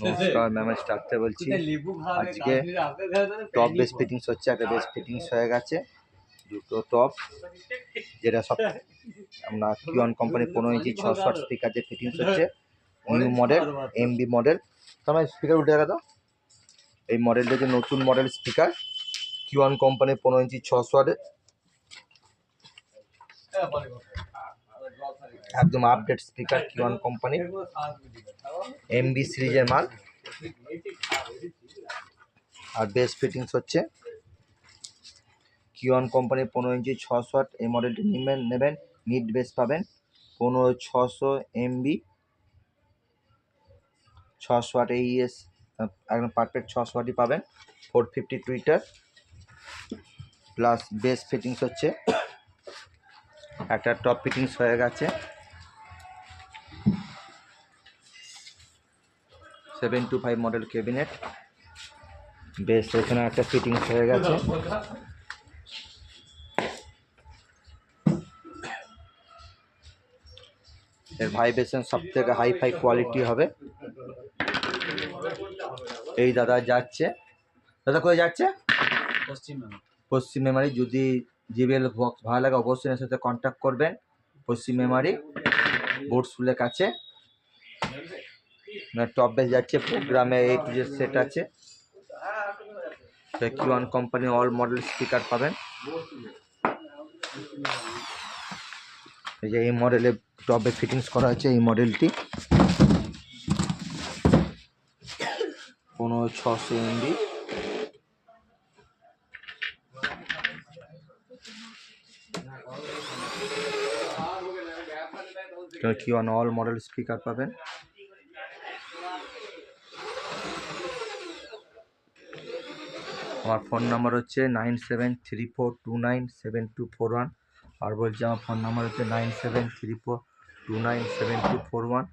নমস্কার, ম্যামের স্টাফতে বলছি। আজকে টপ বেস ফিটিংস হচ্ছে, একটা বেস ফিটিংস হয়ে গেছে, দুটো টপ, যেটা সব আমরা কিওয়ান কোম্পানি 15 ইঞ্চি 600 স্পিকার যে ফিটিংস হচ্ছে, নিউ মডেল এমবি মডেল। তোমার স্পিকার উঠে গেল, এই মডেলটা যে নতুন মডেল স্পিকার কিওয়ান কোম্পানি 15 ইঞ্চি 600, একদম আপডেট স্পিকার কিওয়ান কোম্পানি এমবি সিরিজের মাল। আর বেস ফিটিংস হচ্ছে কিওয়ান কোম্পানি 15 ইঞ্চি 600, এই মডেলটি নেবেন, মিড বেস পাবেন 15600 এমবি 600 এইএস, একদম পারফেক্ট 600 পাবেন, 450 টুইটার প্লাস বেস ফিটিংস হচ্ছে একটা টপ ফিটিংস হয়ে গেছে 725 মডেল ক্যাবিনেট বেস, এখানে একটা ফিটিংস হয়ে গেছে। এর ভাইব্রেশন সব থেকে হাইফাই কোয়ালিটি হবে। এই দাদা যাচ্ছে, দাদা কোথায় যাচ্ছে? পশ্চিম মেমারি। যদি জিবিএল বক্স ভালো লাগে অবশ্যই এর সাথে কন্ট্যাক্ট করবেন। পশ্চিম মেমারি বোর্ড স্কুলের কাছে। টপ বেস যাচ্ছে, প্রোগ্রামে এই টু জেড সেট আছে। কিওয়ান কোম্পানি অল মডেল স্পিকার পাবেন। এই যে এই মডেলে টপে ফিটিংস করা হয়েছে, এই মডেলটি 15600 এমবি। কিওয়ান অল মডেল স্পিকার পাবেন। আমার ফোন নাম্বার হচ্ছে 9734297241। আর বলছি আমার ফোন নাম্বার হচ্ছে 9734297241।